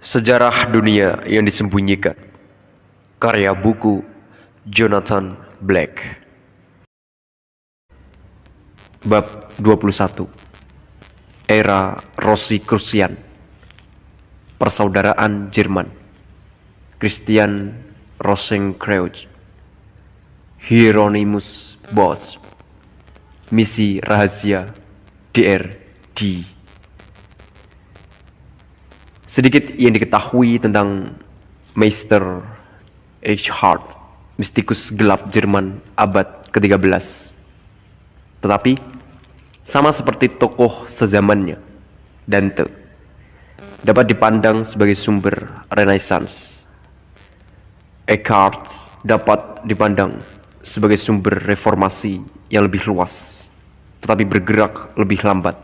Sejarah Dunia yang Disembunyikan. Karya buku Jonathan Black. Bab 21. Era Rosicrucian. Persaudaraan Jerman. Christian Rosenkreuz. Hieronymus Bosch. Misi rahasia DRD. Sedikit yang diketahui tentang Meister Eckhart, mistikus gelap Jerman abad ke-13. Tetapi, sama seperti tokoh sezamannya, Dante, dapat dipandang sebagai sumber Renaissance. Eckhart dapat dipandang sebagai sumber reformasi yang lebih luas, tetapi bergerak lebih lambat.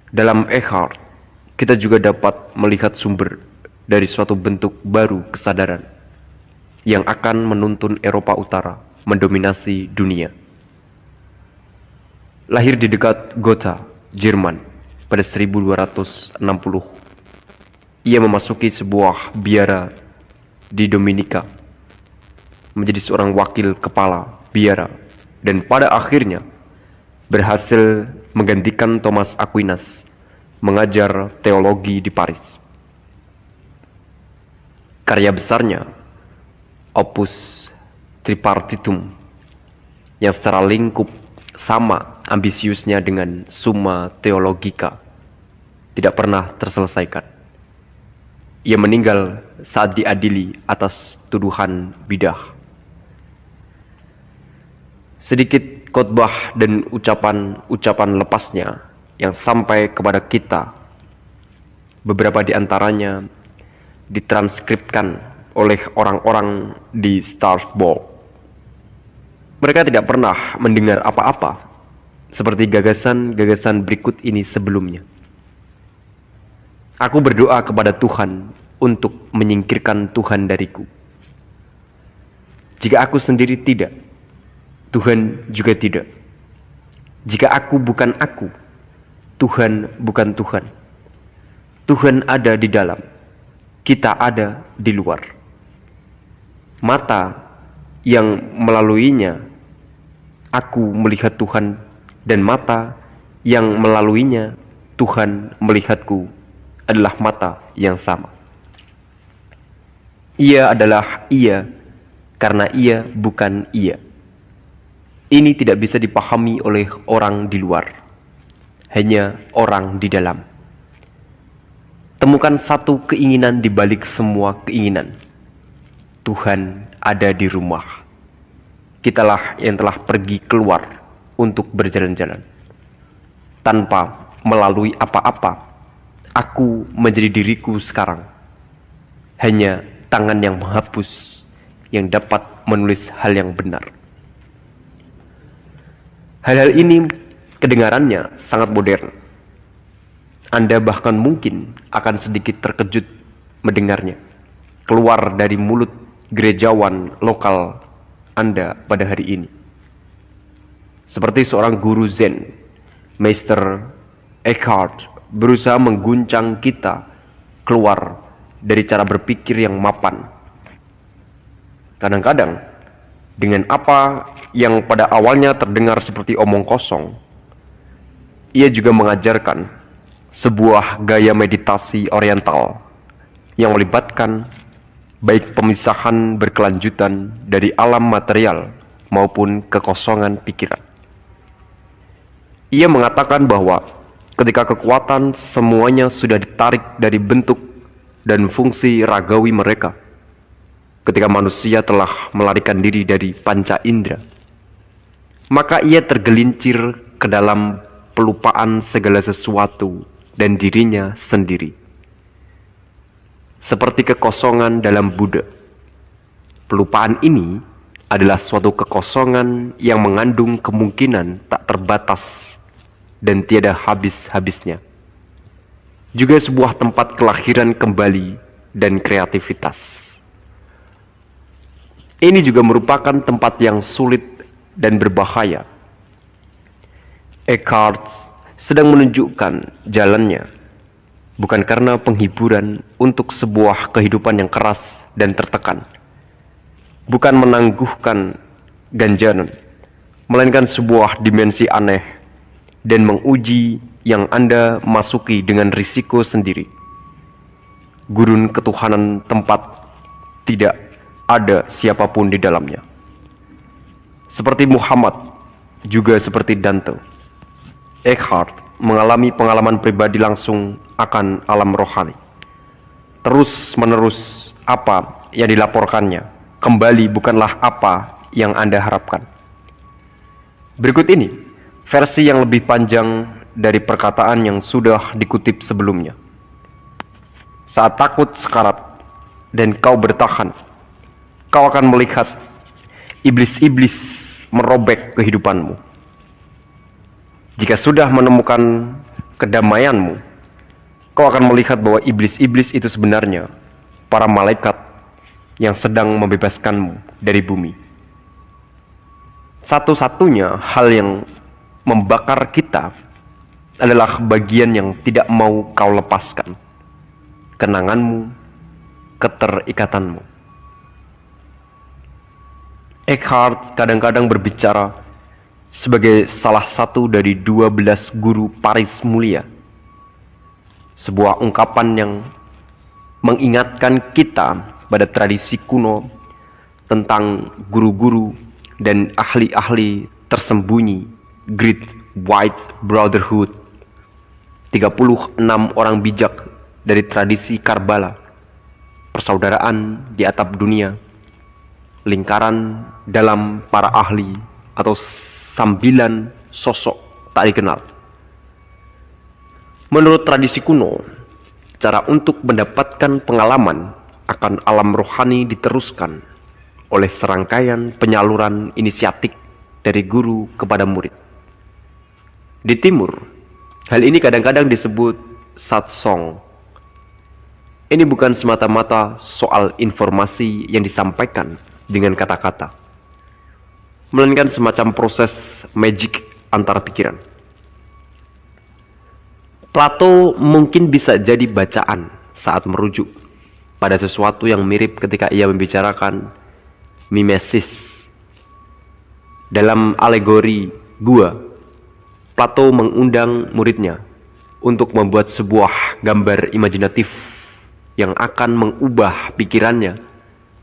Dalam Eckhart, kita juga dapat melihat sumber dari suatu bentuk baru kesadaran yang akan menuntun Eropa Utara mendominasi dunia. Lahir di dekat Gotha, Jerman pada 1260, ia memasuki sebuah biara di Dominika, menjadi seorang wakil kepala biara, dan pada akhirnya berhasil menggantikan Thomas Aquinas mengajar teologi di Paris. Karya besarnya, Opus Tripartitum, yang secara lingkup sama ambisiusnya dengan Summa Theologica, tidak pernah terselesaikan. Ia meninggal saat diadili atas tuduhan bidah. Sedikit khotbah dan ucapan-ucapan lepasnya yang sampai kepada kita, beberapa di antaranya ditranskripkan oleh orang-orang di Strasbourg. Mereka tidak pernah mendengar apa-apa seperti gagasan-gagasan berikut ini sebelumnya. Aku berdoa kepada Tuhan untuk menyingkirkan Tuhan dariku. Jika aku sendiri tidak, Tuhan juga tidak. Jika aku bukan aku, Tuhan bukan Tuhan. Tuhan ada di dalam, kita ada di luar. Mata yang melaluinya aku melihat Tuhan, dan mata yang melaluinya Tuhan melihatku adalah mata yang sama. Ia adalah ia karena ia bukan ia. Ini tidak bisa dipahami oleh orang di luar, hanya orang di dalam. Temukan satu keinginan di balik semua keinginan. Tuhan ada di rumah. Kitalah yang telah pergi keluar untuk berjalan-jalan. Tanpa melalui apa-apa, aku menjadi diriku sekarang. Hanya tangan yang menghapus yang dapat menulis hal yang benar. Hal-hal ini kedengarannya sangat modern. Anda bahkan mungkin akan sedikit terkejut mendengarnya keluar dari mulut gerejawan lokal Anda pada hari ini. Seperti seorang guru Zen, Meister Eckhart berusaha mengguncang kita keluar dari cara berpikir yang mapan. Kadang-kadang, dengan apa yang pada awalnya terdengar seperti omong kosong, ia juga mengajarkan sebuah gaya meditasi oriental yang melibatkan baik pemisahan berkelanjutan dari alam material maupun kekosongan pikiran. Ia mengatakan bahwa ketika kekuatan semuanya sudah ditarik dari bentuk dan fungsi ragawi mereka, ketika manusia telah melarikan diri dari panca indera, maka ia tergelincir ke dalam pelupaan segala sesuatu dan dirinya sendiri. Seperti kekosongan dalam Buddha, pelupaan ini adalah suatu kekosongan yang mengandung kemungkinan tak terbatas dan tiada habis-habisnya. Juga sebuah tempat kelahiran kembali dan kreativitas. Ini juga merupakan tempat yang sulit dan berbahaya. Eckhart sedang menunjukkan jalannya bukan karena penghiburan untuk sebuah kehidupan yang keras dan tertekan, bukan menangguhkan ganjaran, melainkan sebuah dimensi aneh dan menguji yang Anda masuki dengan risiko sendiri. Gurun ketuhanan tempat tidak ada siapapun di dalamnya. Seperti Muhammad, juga seperti Dante, Eckhart mengalami pengalaman pribadi langsung akan alam rohani. Terus menerus apa yang dilaporkannya kembali bukanlah apa yang Anda harapkan. Berikut ini versi yang lebih panjang dari perkataan yang sudah dikutip sebelumnya. Saat takut sekarat dan kau bertahan, kau akan melihat iblis-iblis merobek kehidupanmu. Jika sudah menemukan kedamaianmu, kau akan melihat bahwa iblis-iblis itu sebenarnya para malaikat yang sedang membebaskanmu dari bumi. Satu-satunya hal yang membakar kita adalah bagian yang tidak mau kau lepaskan, kenanganmu, keterikatanmu. Eckhart kadang-kadang berbicara sebagai salah satu dari 12 guru Paris mulia. Sebuah ungkapan yang mengingatkan kita pada tradisi kuno tentang guru-guru dan ahli-ahli tersembunyi Great White Brotherhood, 36 orang bijak dari tradisi Karbala, persaudaraan di atap dunia, lingkaran dalam para ahli atau sambilan sosok tak dikenal. Menurut tradisi kuno, cara untuk mendapatkan pengalaman akan alam rohani diteruskan oleh serangkaian penyaluran inisiatik dari guru kepada murid. Di timur, hal ini kadang-kadang disebut satsang. Ini bukan semata-mata soal informasi yang disampaikan dengan kata-kata, melainkan semacam proses magic antara pikiran. Plato mungkin bisa jadi bacaan saat merujuk pada sesuatu yang mirip ketika ia membicarakan mimesis. Dalam alegori gua, Plato mengundang muridnya untuk membuat sebuah gambar imajinatif yang akan mengubah pikirannya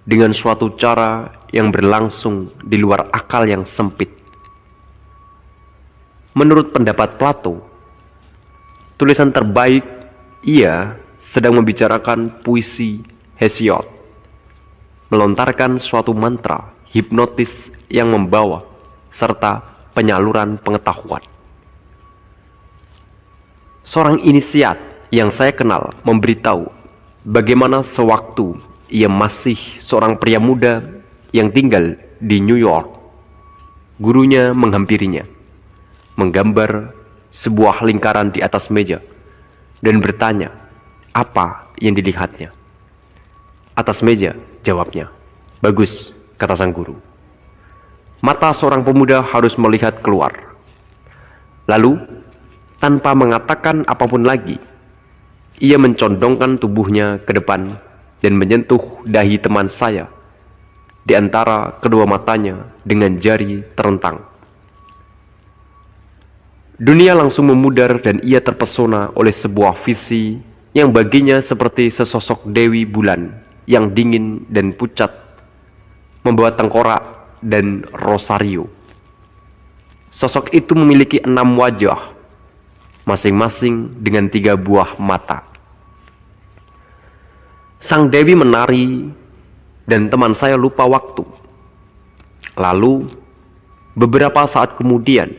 dengan suatu cara yang berlangsung di luar akal yang sempit. Menurut pendapat Plato, tulisan terbaik ia sedang membicarakan puisi Hesiod, melontarkan suatu mantra hipnotis yang membawa serta penyaluran pengetahuan. Seorang inisiat yang saya kenal memberitahu bagaimana sewaktu ia masih seorang pria muda yang tinggal di New York, gurunya menghampirinya, menggambar sebuah lingkaran di atas meja dan bertanya apa yang dilihatnya. Atas meja, jawabnya. Bagus, kata sang guru. Mata seorang pemuda harus melihat keluar. Lalu, tanpa mengatakan apapun lagi, ia mencondongkan tubuhnya ke depan dan menyentuh dahi teman saya di antara kedua matanya dengan jari terentang. Dunia langsung memudar dan ia terpesona oleh sebuah visi yang baginya seperti sesosok Dewi Bulan yang dingin dan pucat, membawa tengkorak dan rosario. Sosok itu memiliki 6 wajah, masing-masing dengan 3 buah mata. Sang Dewi menari dan teman saya lupa waktu. Lalu, beberapa saat kemudian,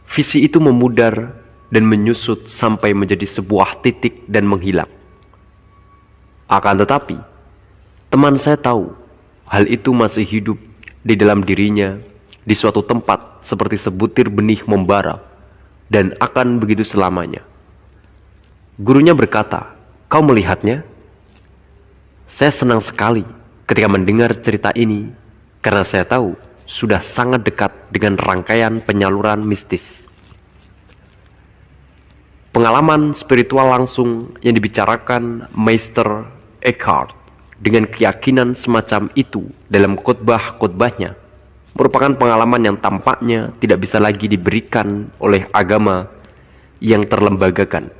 visi itu memudar dan menyusut sampai menjadi sebuah titik dan menghilang. Akan tetapi, teman saya tahu hal itu masih hidup di dalam dirinya di suatu tempat seperti sebutir benih membara dan akan begitu selamanya. Gurunya berkata, "Kau melihatnya?" Saya senang sekali ketika mendengar cerita ini karena saya tahu sudah sangat dekat dengan rangkaian penyaluran mistis. Pengalaman spiritual langsung yang dibicarakan Meister Eckhart dengan keyakinan semacam itu dalam khotbah-khotbahnya merupakan pengalaman yang tampaknya tidak bisa lagi diberikan oleh agama yang terlembagakan.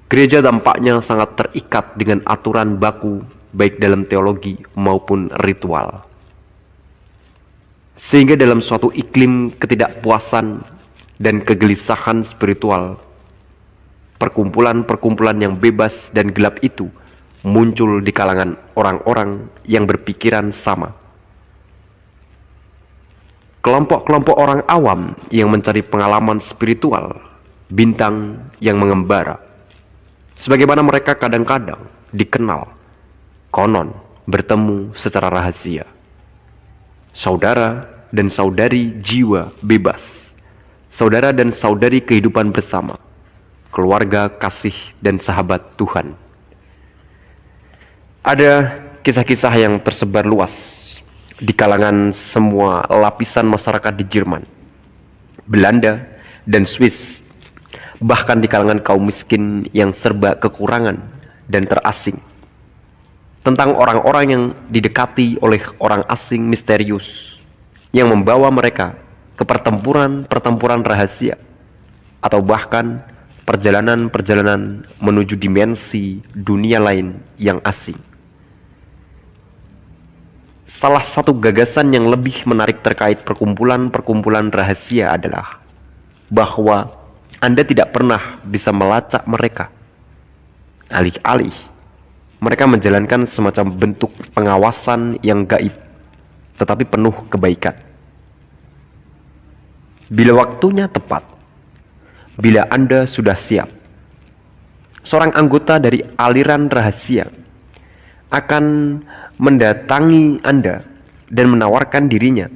Gereja tampaknya sangat terikat dengan aturan baku baik dalam teologi maupun ritual. Sehingga dalam suatu iklim ketidakpuasan dan kegelisahan spiritual, perkumpulan-perkumpulan yang bebas dan gelap itu muncul di kalangan orang-orang yang berpikiran sama. Kelompok-kelompok orang awam yang mencari pengalaman spiritual, bintang yang mengembara, sebagaimana mereka kadang-kadang dikenal, konon bertemu secara rahasia. Saudara dan saudari jiwa bebas, saudara dan saudari kehidupan bersama, keluarga, kasih, dan sahabat Tuhan. Ada kisah-kisah yang tersebar luas di kalangan semua lapisan masyarakat di Jerman, Belanda, dan Swiss, bahkan di kalangan kaum miskin yang serba kekurangan dan terasing, tentang orang-orang yang didekati oleh orang asing misterius yang membawa mereka ke pertempuran-pertempuran rahasia atau bahkan perjalanan-perjalanan menuju dimensi dunia lain yang asing. Salah satu gagasan yang lebih menarik terkait perkumpulan-perkumpulan rahasia adalah bahwa Anda tidak pernah bisa melacak mereka. Alih-alih, mereka menjalankan semacam bentuk pengawasan yang gaib, tetapi penuh kebaikan. Bila waktunya tepat, bila Anda sudah siap, seorang anggota dari aliran rahasia akan mendatangi Anda dan menawarkan dirinya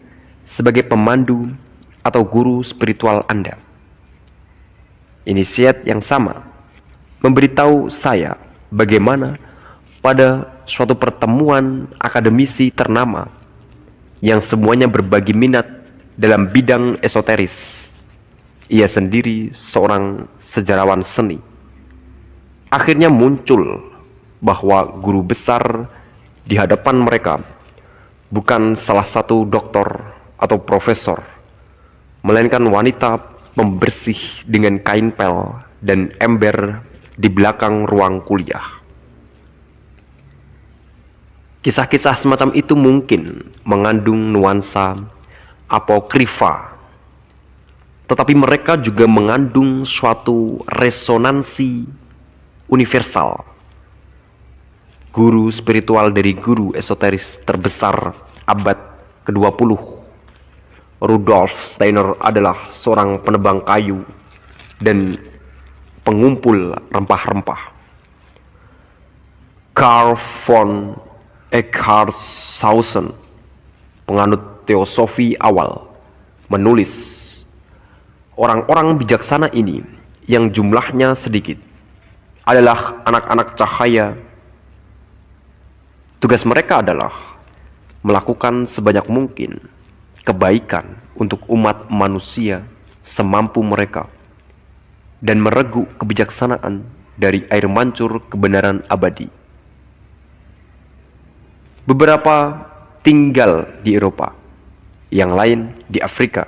sebagai pemandu atau guru spiritual Anda. Inisiat yang sama memberitahu saya bagaimana pada suatu pertemuan akademisi ternama yang semuanya berbagi minat dalam bidang esoteris, ia sendiri seorang sejarawan seni, akhirnya muncul bahwa guru besar di hadapan mereka bukan salah satu doktor atau profesor, melainkan wanita pembersih dengan kain pel dan ember di belakang ruang kuliah. Kisah-kisah semacam itu mungkin mengandung nuansa apokrifa, tetapi mereka juga mengandung suatu resonansi universal. Guru spiritual dari guru esoteris terbesar abad ke-20, Rudolf Steiner, adalah seorang penebang kayu dan pengumpul rempah-rempah. Karl von Eckhartshausen, penganut teosofi awal, menulis, orang-orang bijaksana ini yang jumlahnya sedikit adalah anak-anak cahaya. Tugas mereka adalah melakukan sebanyak mungkin kebaikan untuk umat manusia semampu mereka dan meregu kebijaksanaan dari air mancur kebenaran abadi. Beberapa tinggal di Eropa, yang lain di Afrika,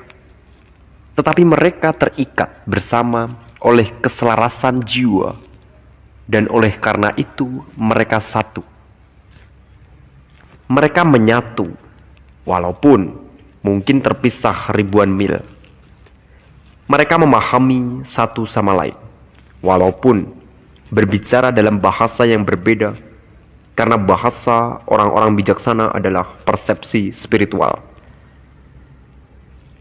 tetapi mereka terikat bersama oleh keselarasan jiwa, dan oleh karena itu mereka satu. Mereka menyatu, walaupun mungkin terpisah ribuan mil. Mereka memahami satu sama lain, walaupun berbicara dalam bahasa yang berbeda, karena bahasa orang-orang bijaksana adalah persepsi spiritual.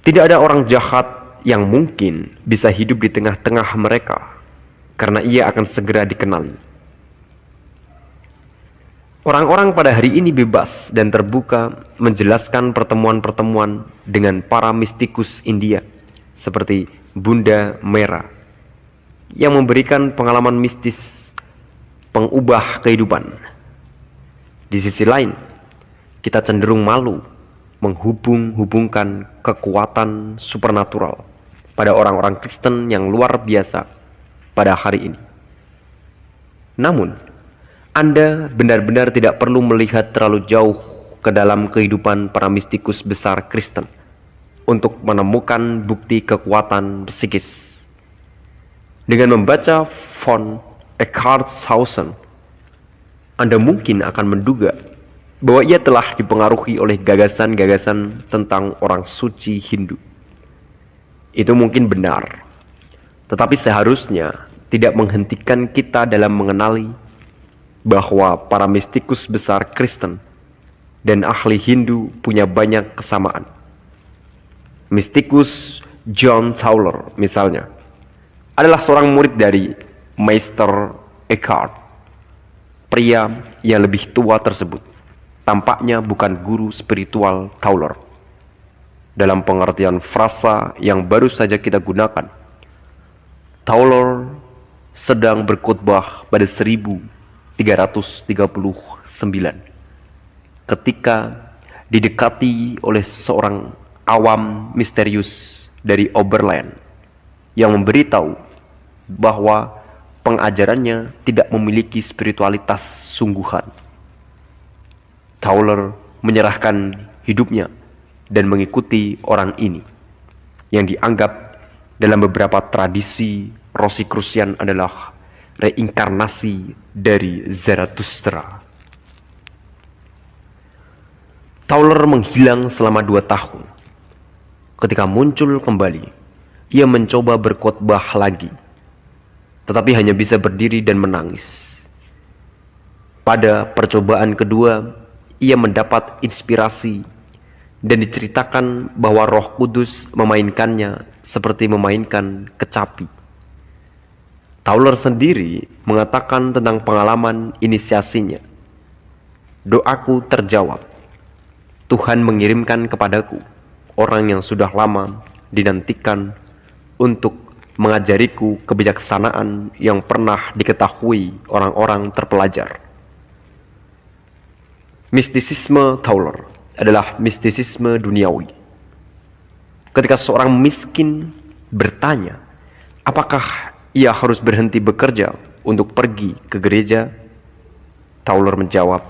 Tidak ada orang jahat yang mungkin bisa hidup di tengah-tengah mereka, karena ia akan segera dikenali. Orang-orang pada hari ini bebas dan terbuka menjelaskan pertemuan-pertemuan dengan para mistikus India seperti Bunda Mera yang memberikan pengalaman mistis pengubah kehidupan. Di sisi lain, kita cenderung malu menghubung-hubungkan kekuatan supernatural pada orang-orang Kristen yang luar biasa pada hari ini. Namun, Anda benar-benar tidak perlu melihat terlalu jauh ke dalam kehidupan para mistikus besar Kristen untuk menemukan bukti kekuatan psikis. Dengan membaca von Eckartshausen, Anda mungkin akan menduga bahwa ia telah dipengaruhi oleh gagasan-gagasan tentang orang suci Hindu. Itu mungkin benar, tetapi seharusnya tidak menghentikan kita dalam mengenali bahwa para mistikus besar Kristen dan ahli Hindu punya banyak kesamaan. Mistikus John Tauler misalnya adalah seorang murid dari Meister Eckhart. Pria yang lebih tua tersebut tampaknya bukan guru spiritual Tauler. Dalam pengertian frasa yang baru saja kita gunakan, Tauler sedang berkhotbah pada 1339 ketika didekati oleh seorang awam misterius dari Oberland yang memberitahu bahwa pengajarannya tidak memiliki spiritualitas sungguhan. Tauler menyerahkan hidupnya dan mengikuti orang ini yang dianggap dalam beberapa tradisi Rosicrucian adalah reinkarnasi dari Zarathustra. Tauler menghilang selama 2 tahun. Ketika muncul kembali, ia mencoba berkhotbah lagi, tetapi hanya bisa berdiri dan menangis. Pada percobaan kedua, ia mendapat inspirasi dan diceritakan bahwa Roh Kudus memainkannya seperti memainkan kecapi. Tauler sendiri mengatakan tentang pengalaman inisiasinya. Doaku terjawab. Tuhan mengirimkan kepadaku orang yang sudah lama dinantikan untuk mengajariku kebijaksanaan yang pernah diketahui orang-orang terpelajar. Mistisisme Tauler adalah mistisisme duniawi. Ketika seorang miskin bertanya, apakah ia harus berhenti bekerja untuk pergi ke gereja? Tauler menjawab,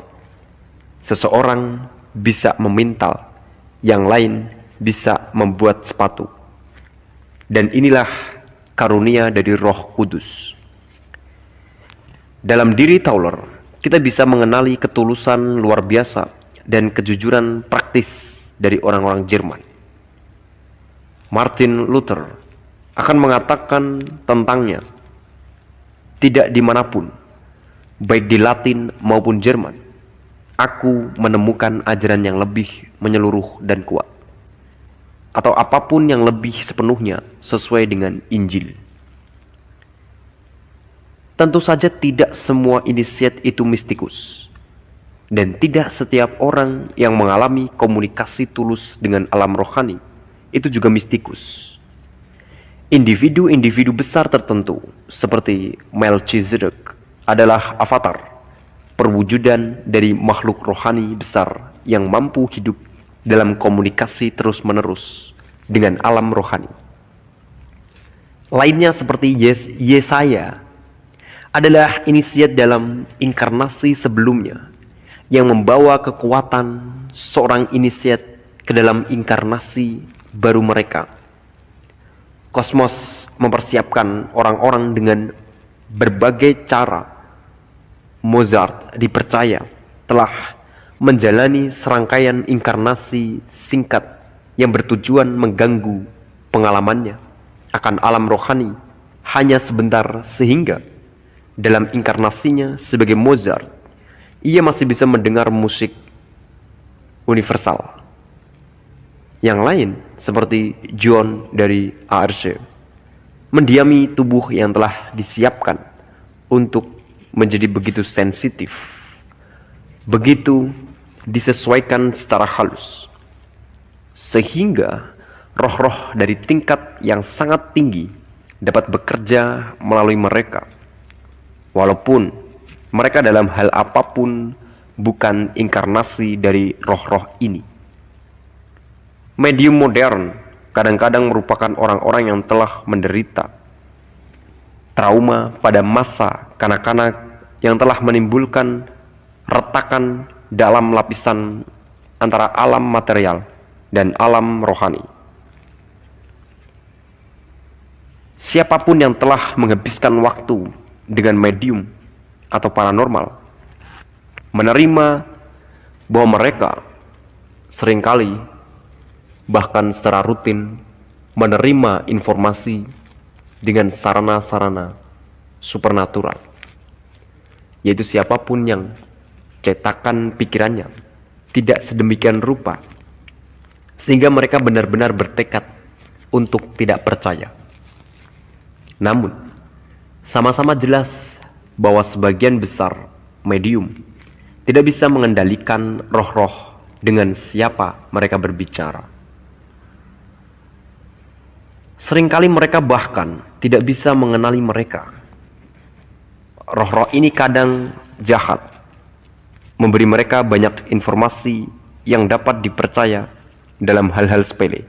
seseorang bisa memintal, yang lain bisa membuat sepatu. Dan inilah karunia dari Roh Kudus. Dalam diri Tauler, kita bisa mengenali ketulusan luar biasa dan kejujuran praktis dari orang-orang Jerman. Martin Luther akan mengatakan tentangnya, tidak dimanapun, baik di Latin maupun Jerman, aku menemukan ajaran yang lebih menyeluruh dan kuat, atau apapun yang lebih sepenuhnya sesuai dengan Injil. Tentu saja tidak semua inisiat itu mistikus, dan tidak setiap orang yang mengalami komunikasi tulus dengan alam rohani itu juga mistikus. Individu-individu besar tertentu seperti Melchizedek adalah avatar, perwujudan dari makhluk rohani besar yang mampu hidup dalam komunikasi terus-menerus dengan alam rohani. Lainnya seperti Yesaya adalah inisiat dalam inkarnasi sebelumnya yang membawa kekuatan seorang inisiat ke dalam inkarnasi baru mereka. Kosmos mempersiapkan orang-orang dengan berbagai cara. Mozart dipercaya telah menjalani serangkaian inkarnasi singkat yang bertujuan mengganggu pengalamannya akan alam rohani hanya sebentar, sehingga dalam inkarnasinya sebagai Mozart, ia masih bisa mendengar musik universal. Yang lain seperti John dari ARC mendiami tubuh yang telah disiapkan untuk menjadi begitu sensitif, begitu disesuaikan secara halus, sehingga roh-roh dari tingkat yang sangat tinggi dapat bekerja melalui mereka, walaupun mereka dalam hal apapun bukan inkarnasi dari roh-roh ini. Medium modern kadang-kadang merupakan orang-orang yang telah menderita trauma pada masa kanak-kanak yang telah menimbulkan retakan dalam lapisan antara alam material dan alam rohani. Siapapun yang telah menghabiskan waktu dengan medium atau paranormal menerima bahwa mereka seringkali bahkan secara rutin menerima informasi dengan sarana-sarana supernatural, yaitu siapapun yang cetakan pikirannya tidak sedemikian rupa sehingga mereka benar-benar bertekad untuk tidak percaya. Namun sama-sama jelas bahwa sebagian besar medium tidak bisa mengendalikan roh-roh dengan siapa mereka berbicara. Seringkali mereka bahkan tidak bisa mengenali mereka. Roh-roh ini kadang jahat, memberi mereka banyak informasi yang dapat dipercaya dalam hal-hal sepele,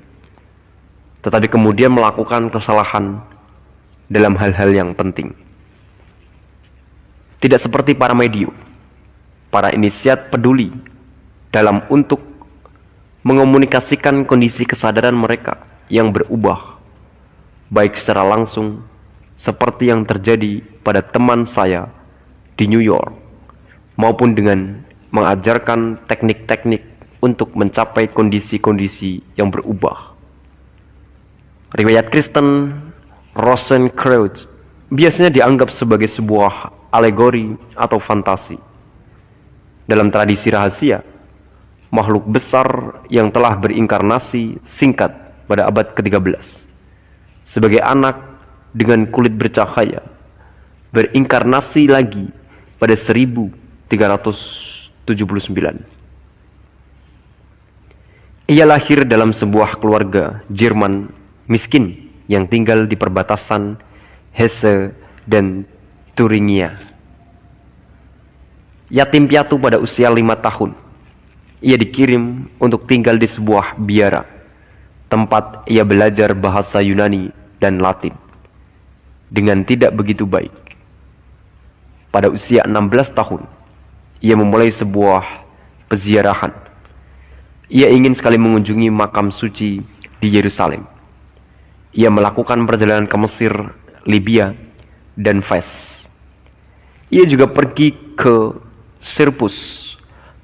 tetapi kemudian melakukan kesalahan dalam hal-hal yang penting. Tidak seperti para medium, para inisiat peduli dalam untuk mengomunikasikan kondisi kesadaran mereka yang berubah, baik secara langsung seperti yang terjadi pada teman saya di New York, maupun dengan mengajarkan teknik-teknik untuk mencapai kondisi-kondisi yang berubah. Riwayat Kristen Rosenkreuz biasanya dianggap sebagai sebuah alegori atau fantasi. Dalam tradisi rahasia, makhluk besar yang telah berinkarnasi singkat pada abad ke-13 sebagai anak dengan kulit bercahaya berinkarnasi lagi pada 1379. Ia lahir dalam sebuah keluarga Jerman miskin yang tinggal di perbatasan Hesse dan Thuringia. Yatim piatu pada usia 5 tahun, ia dikirim untuk tinggal di sebuah biara, tempat ia belajar bahasa Yunani dan Latin dengan tidak begitu baik. Pada usia 16 tahun, ia memulai sebuah peziarahan. Ia ingin sekali mengunjungi makam suci di Yerusalem. Ia melakukan perjalanan ke Mesir, Libya, dan Fez. Ia juga pergi ke Sirpus,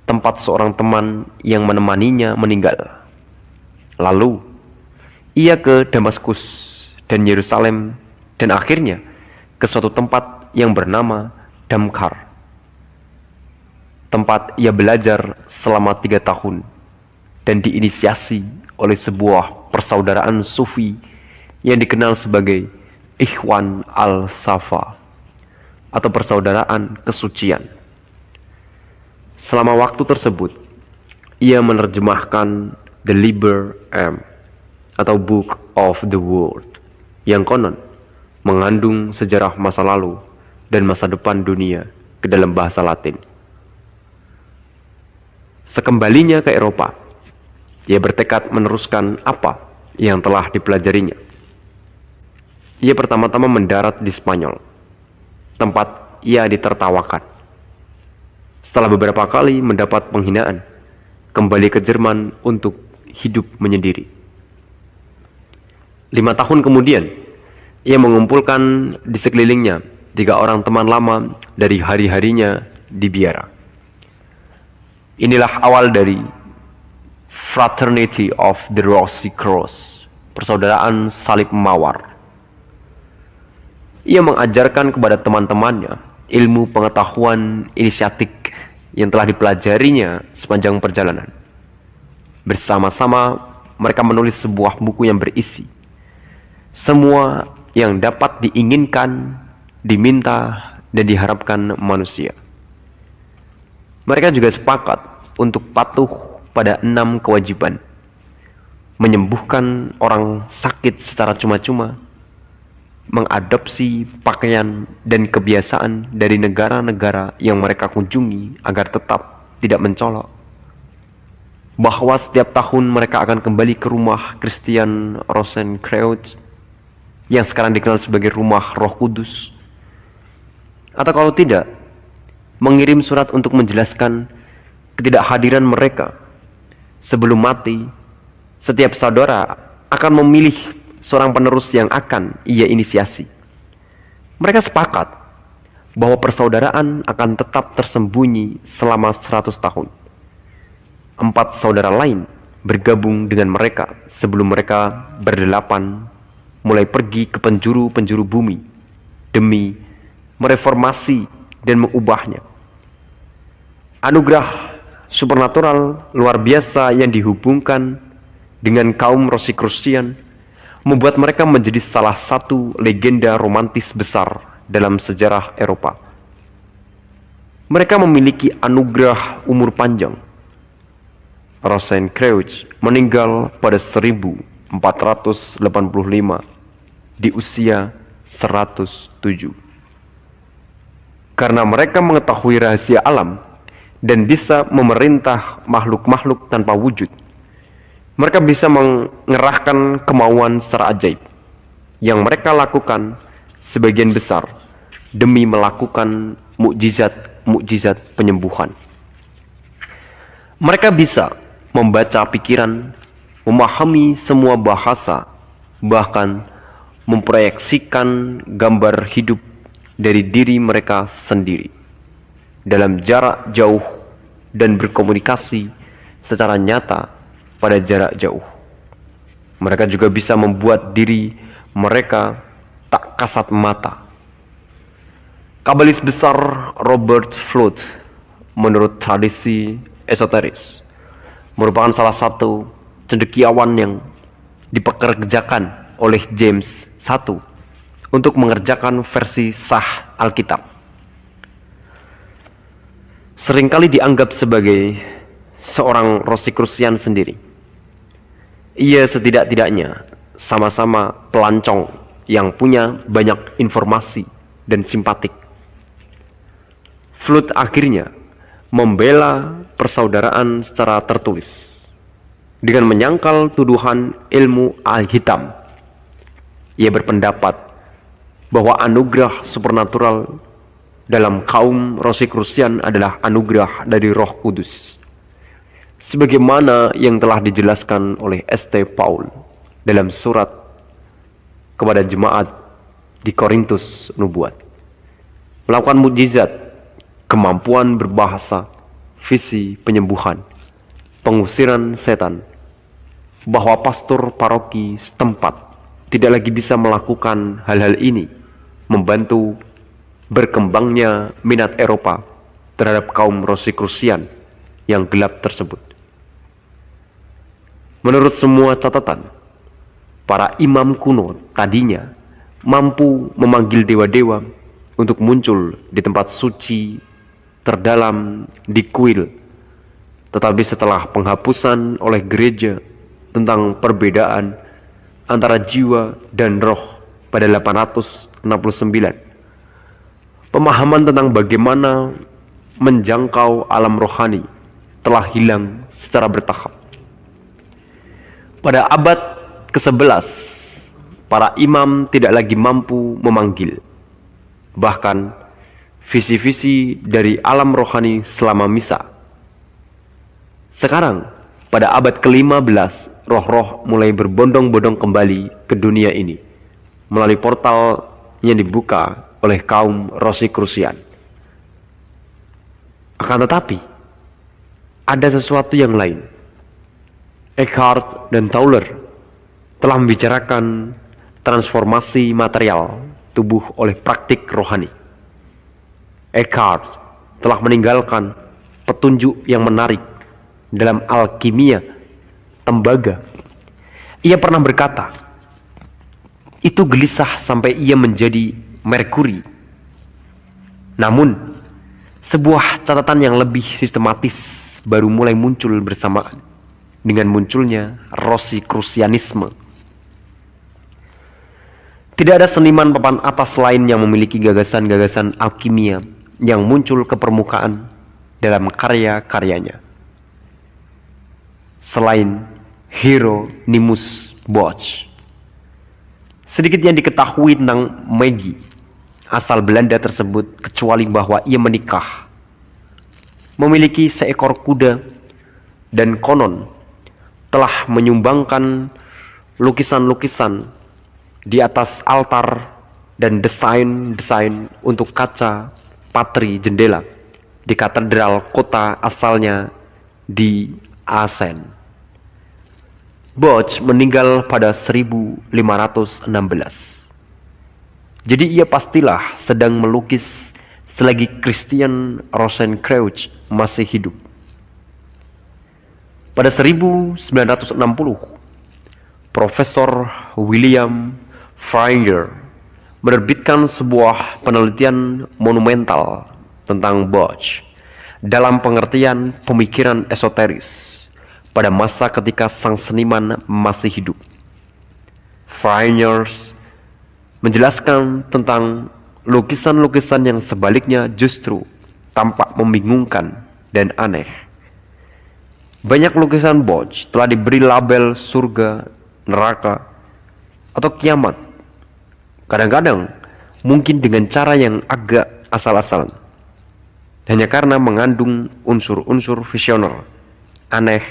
tempat seorang teman yang menemaninya meninggal. Lalu, ia ke Damaskus dan Yerusalem, dan akhirnya ke suatu tempat yang bernama Damkar. Tempat ia belajar selama 3 tahun dan diinisiasi oleh sebuah persaudaraan sufi yang dikenal sebagai Ikhwan al-Safa atau persaudaraan kesucian. Selama waktu tersebut, ia menerjemahkan The Liber M atau Book of the World yang konon mengandung sejarah masa lalu dan masa depan dunia ke dalam bahasa Latin. Sekembalinya ke Eropa, ia bertekad meneruskan apa yang telah dipelajarinya. Ia pertama-tama mendarat di Spanyol, tempat ia ditertawakan. Setelah beberapa kali mendapat penghinaan, kembali ke Jerman untuk hidup menyendiri. 5 tahun kemudian, ia mengumpulkan di sekelilingnya 3 orang teman lama dari hari-harinya di biara. Inilah awal dari Fraternity of the Rosy Cross, persaudaraan salib mawar. Ia mengajarkan kepada teman-temannya ilmu pengetahuan inisiatik yang telah dipelajarinya sepanjang perjalanan. Bersama-sama mereka menulis sebuah buku yang berisi semua yang dapat diinginkan, diminta, dan diharapkan manusia. Mereka juga sepakat untuk patuh pada 6 kewajiban: menyembuhkan orang sakit secara cuma-cuma, mengadopsi pakaian dan kebiasaan dari negara-negara yang mereka kunjungi agar tetap tidak mencolok, bahwa setiap tahun mereka akan kembali ke rumah Christian Rosenkreuz yang sekarang dikenal sebagai rumah Roh Kudus, atau kalau tidak, mengirim surat untuk menjelaskan ketidakhadiran mereka. Sebelum mati, setiap saudara akan memilih seorang penerus yang akan ia inisiasi. Mereka sepakat bahwa persaudaraan akan tetap tersembunyi selama 100 tahun. 4 saudara lain bergabung dengan mereka sebelum mereka berdelapan mulai pergi ke penjuru-penjuru bumi demi mereformasi dan mengubahnya. Anugerah supernatural luar biasa yang dihubungkan dengan kaum Rosicrucian membuat mereka menjadi salah satu legenda romantis besar dalam sejarah Eropa. Mereka memiliki anugerah umur panjang. Rosenkreuz meninggal pada 1485 di usia 107. Karena mereka mengetahui rahasia alam dan bisa memerintah makhluk-makhluk tanpa wujud, mereka bisa mengerahkan kemauan secara ajaib yang mereka lakukan sebagian besar demi melakukan mukjizat-mukjizat penyembuhan. Mereka bisa membaca pikiran, memahami semua bahasa, bahkan memproyeksikan gambar hidup dari diri mereka sendiri dalam jarak jauh dan berkomunikasi secara nyata pada jarak jauh. Mereka juga bisa membuat diri mereka tak kasat mata. Kabalis besar Robert Fludd, menurut tradisi esoteris, merupakan salah satu cendekiawan yang dipekerjakan oleh James I untuk mengerjakan versi sah Alkitab. Seringkali dianggap sebagai seorang Rosicrucian sendiri. Ia setidak-tidaknya sama-sama pelancong yang punya banyak informasi dan simpatik. Fludd akhirnya membela persaudaraan secara tertulis dengan menyangkal tuduhan ilmu hitam. Ia berpendapat bahwa anugerah supernatural dalam kaum Rosicrucian adalah anugerah dari Roh Kudus, sebagaimana yang telah dijelaskan oleh St. Paul dalam surat kepada jemaat di Korintus nubuat. Melakukan mukjizat, kemampuan berbahasa, visi penyembuhan, pengusiran setan, bahwa pastor paroki setempat tidak lagi bisa melakukan hal-hal ini, membantu berkembangnya minat Eropa terhadap kaum Rosicrucian yang gelap tersebut. Menurut semua catatan, para imam kuno tadinya mampu memanggil dewa-dewa untuk muncul di tempat suci terdalam di kuil. Tetapi setelah penghapusan oleh gereja tentang perbedaan antara jiwa dan roh pada 869, pemahaman tentang bagaimana menjangkau alam rohani telah hilang secara bertahap. Pada abad ke-11, para imam tidak lagi mampu memanggil, bahkan visi-visi dari alam rohani selama misa. Sekarang, pada abad ke-15, roh-roh mulai berbondong-bondong kembali ke dunia ini melalui portal yang dibuka oleh kaum Rosicrucian. Akan tetapi, ada sesuatu yang lain. Eckhart dan Tauler telah membicarakan transformasi material tubuh oleh praktik rohani. Eckhart telah meninggalkan petunjuk yang menarik dalam alkimia tembaga. Ia pernah berkata, itu gelisah sampai ia menjadi merkuri. Namun, sebuah catatan yang lebih sistematis baru mulai muncul bersamaan dengan munculnya Rosicrucianisme. Tidak ada seniman papan atas lain yang memiliki gagasan-gagasan alkimia yang muncul ke permukaan dalam karya-karyanya. selain Hieronymus Bosch. Sedikit yang diketahui tentang Maggie, asal Belanda tersebut, kecuali bahwa ia menikah, memiliki seekor kuda, dan konon telah menyumbangkan lukisan-lukisan di atas altar dan desain-desain untuk kaca patri jendela di katedral kota asalnya di Aachen. Bosch meninggal pada 1516. Jadi ia pastilah sedang melukis selagi Christian Rosenkreuz masih hidup. Pada 1960, Profesor William Frainger menerbitkan sebuah penelitian monumental tentang Bosch dalam pengertian pemikiran esoteris pada masa ketika sang seniman masih hidup. Frainger menjelaskan tentang lukisan-lukisan yang sebaliknya justru tampak membingungkan dan aneh. Banyak lukisan Bosch telah diberi label surga, neraka, atau kiamat. Kadang-kadang mungkin dengan cara yang agak asal-asalan, hanya karena mengandung unsur-unsur visioner aneh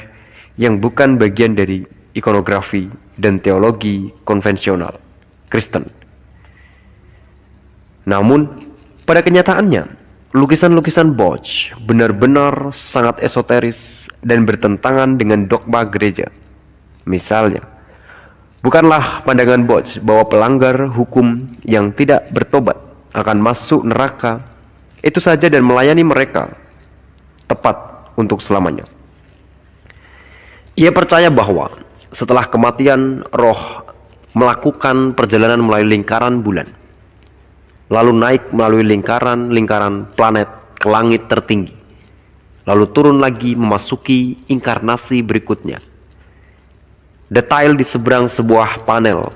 yang bukan bagian dari ikonografi dan teologi konvensional Kristen. Namun, pada kenyataannya, lukisan-lukisan Bosch benar-benar sangat esoteris dan bertentangan dengan dogma gereja. Misalnya, bukanlah pandangan Bosch bahwa pelanggar hukum yang tidak bertobat akan masuk neraka itu saja dan melayani mereka tepat untuk selamanya. Ia percaya bahwa setelah kematian roh melakukan perjalanan melalui lingkaran bulan, lalu naik melalui lingkaran planet ke langit tertinggi, lalu turun lagi memasuki inkarnasi berikutnya. Detail di seberang sebuah panel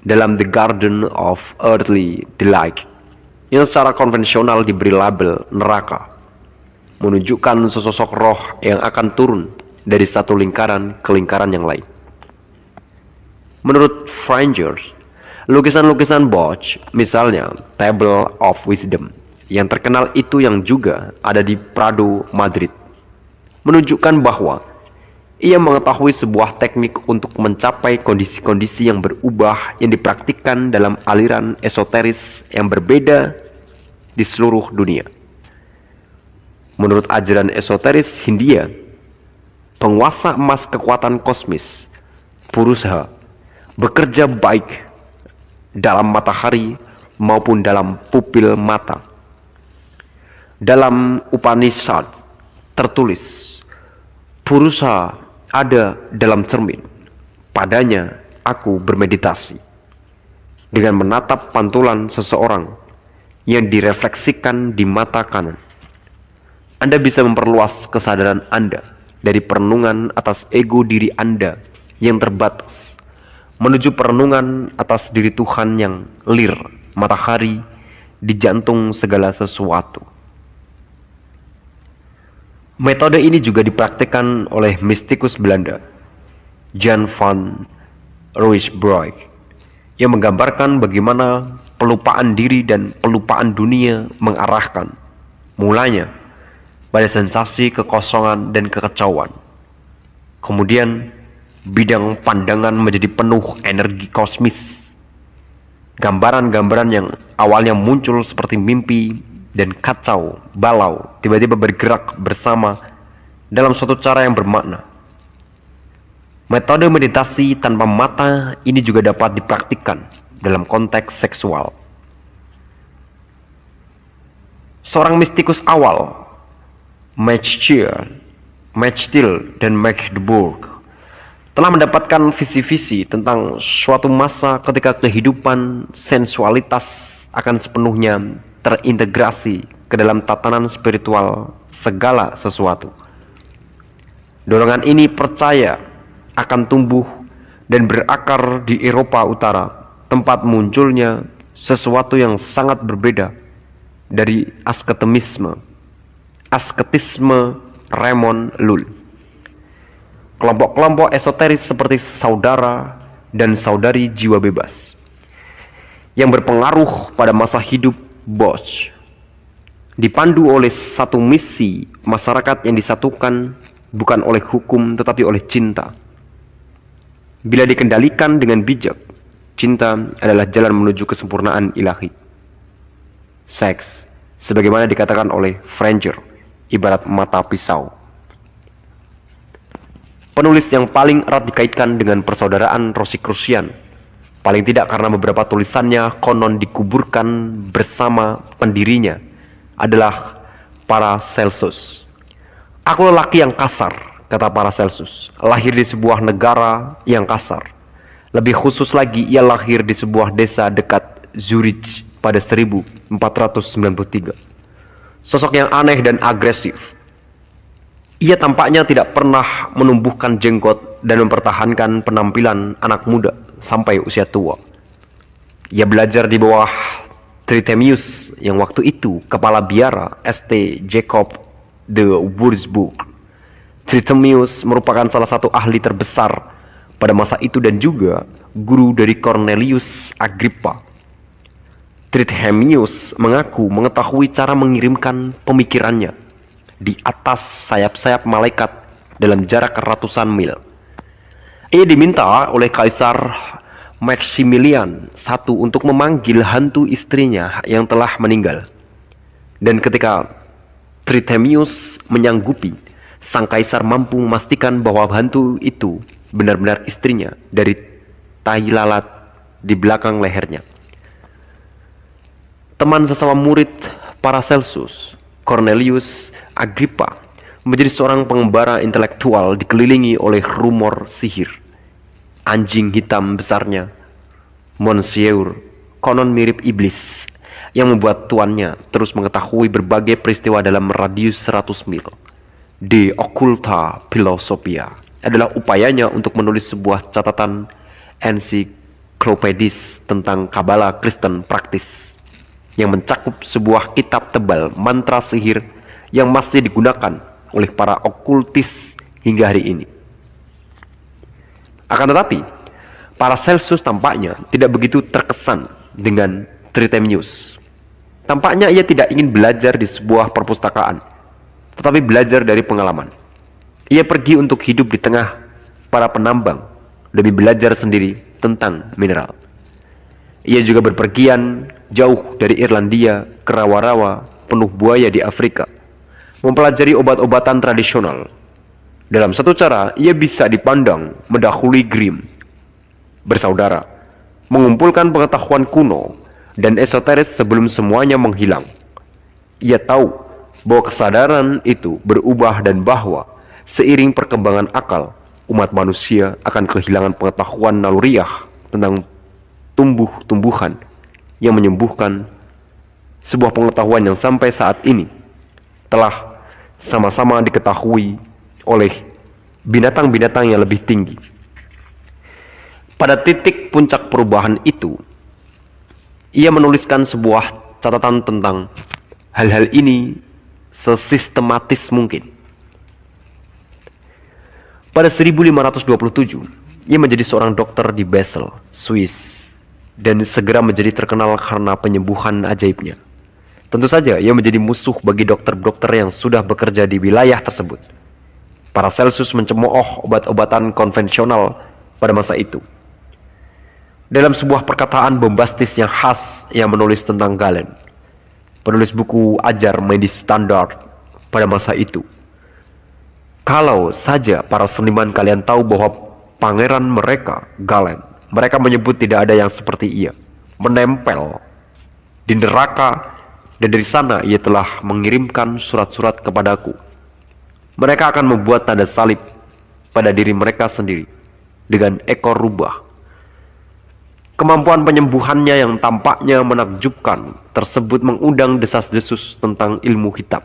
dalam The Garden of Earthly Delight yang secara konvensional diberi label neraka menunjukkan sesosok roh yang akan turun dari satu lingkaran ke lingkaran yang lain. Menurut Frainger, lukisan-lukisan Bosch, misalnya Table of Wisdom, yang terkenal itu yang juga ada di Prado, Madrid, menunjukkan bahwa ia mengetahui sebuah teknik untuk mencapai kondisi-kondisi yang berubah yang dipraktikkan dalam aliran esoteris yang berbeda di seluruh dunia. Menurut ajaran esoteris Hindia, penguasa emas kekuatan kosmis, Purusha, bekerja baik dalam matahari maupun dalam pupil mata. Dalam Upanishad tertulis, Purusha ada dalam cermin, padanya aku bermeditasi. Dengan menatap pantulan seseorang yang direfleksikan di mata kanan, Anda bisa memperluas kesadaran Anda dari perenungan atas ego diri Anda yang terbatas menuju perenungan atas diri Tuhan yang lir, matahari di jantung segala sesuatu. Metode ini juga dipraktikkan oleh mistikus Belanda, Jan van Ruysbroek, yang menggambarkan bagaimana pelupaan diri dan pelupaan dunia mengarahkan mulanya pada sensasi kekosongan dan kekacauan. Kemudian bidang pandangan menjadi penuh energi kosmis. Gambaran-gambaran yang awalnya muncul seperti mimpi dan kacau balau tiba-tiba bergerak bersama dalam suatu cara yang bermakna. Metode meditasi tanpa mata ini juga dapat dipraktikkan dalam konteks seksual. Seorang mistikus awal, Mechthiel dan Magdeburg, telah mendapatkan visi-visi tentang suatu masa ketika kehidupan sensualitas akan sepenuhnya terintegrasi ke dalam tatanan spiritual segala sesuatu. Dorongan ini percaya akan tumbuh dan berakar di Eropa Utara, tempat munculnya sesuatu yang sangat berbeda dari asketisme Raymond Lull. kelompok-kelompok esoteris seperti saudara dan saudari jiwa bebas yang berpengaruh pada masa hidup Bosch, dipandu oleh satu misi masyarakat yang disatukan bukan oleh hukum tetapi oleh cinta. Bila dikendalikan dengan bijak, cinta adalah jalan menuju kesempurnaan ilahi. Seks, sebagaimana dikatakan oleh Franger, ibarat mata pisau. Penulis yang paling erat dikaitkan dengan persaudaraan Rosicrucian, paling tidak karena beberapa tulisannya konon dikuburkan bersama pendirinya, adalah Paracelsus. Aku lelaki yang kasar, kata Paracelsus, lahir di sebuah negara yang kasar. Lebih khusus lagi, ia lahir di sebuah desa dekat Zurich pada 1493. Sosok yang aneh dan agresif. Ia tampaknya tidak pernah menumbuhkan jenggot dan mempertahankan penampilan anak muda sampai usia tua. Ia belajar di bawah Trithemius yang waktu itu kepala biara St. Jacob de Wurzburg. Trithemius merupakan salah satu ahli terbesar pada masa itu dan juga guru dari Cornelius Agrippa. Trithemius mengaku mengetahui cara mengirimkan pemikirannya di atas sayap-sayap malaikat dalam jarak ratusan mil. Ia diminta oleh Kaisar Maximilian I untuk memanggil hantu istrinya yang telah meninggal. Dan ketika Trithemius menyanggupi, sang kaisar mampu memastikan bahwa hantu itu benar-benar istrinya dari tai lalat di belakang lehernya. Teman sesama murid Paracelsus, Cornelius Agrippa, menjadi seorang pengembara intelektual dikelilingi oleh rumor sihir. Anjing hitam besarnya, Monsieur, konon mirip iblis, yang membuat tuannya terus mengetahui berbagai peristiwa dalam radius 100 mil. De Occulta Philosophia adalah upayanya untuk menulis sebuah catatan ensiklopedis tentang Kabbalah Kristen praktis yang mencakup sebuah kitab tebal mantra sihir yang masih digunakan oleh para okultis hingga hari ini. Akan tetapi, Paracelsus tampaknya tidak begitu terkesan dengan Trithemius. Tampaknya ia tidak ingin belajar di sebuah perpustakaan, tetapi belajar dari pengalaman. Ia pergi untuk hidup di tengah para penambang demi belajar sendiri tentang mineral. Ia juga berpergian jauh dari Irlandia ke rawa-rawa penuh buaya di Afrika, mempelajari obat-obatan tradisional. Dalam satu cara, ia bisa dipandang mendahului Grimm. Bersaudara, mengumpulkan pengetahuan kuno dan esoteris sebelum semuanya menghilang. Ia tahu bahwa kesadaran itu berubah dan bahwa seiring perkembangan akal, umat manusia akan kehilangan pengetahuan naluriah tentang tumbuh-tumbuhan yang menyembuhkan, sebuah pengetahuan yang sampai saat ini telah sama-sama diketahui oleh binatang-binatang yang lebih tinggi. Pada titik puncak perubahan itu, ia menuliskan sebuah catatan tentang hal-hal ini sesistematis mungkin. Pada 1527, ia menjadi seorang dokter di Basel, Swiss, dan segera menjadi terkenal karena penyembuhan ajaibnya. Tentu saja ia menjadi musuh bagi dokter-dokter yang sudah bekerja di wilayah tersebut. Paracelsus mencemooh obat-obatan konvensional pada masa itu. Dalam sebuah perkataan bombastis yang khas, ia menulis tentang Galen, penulis buku ajar medis standar pada masa itu. Kalau saja para seniman kalian tahu bahwa pangeran mereka, Galen, mereka menyebut tidak ada yang seperti ia, menempel di neraka. Dan dari sana ia telah mengirimkan surat-surat kepadaku. Mereka akan membuat tanda salib pada diri mereka sendiri dengan ekor rubah. Kemampuan penyembuhannya yang tampaknya menakjubkan tersebut mengundang desas-desus tentang ilmu hitam.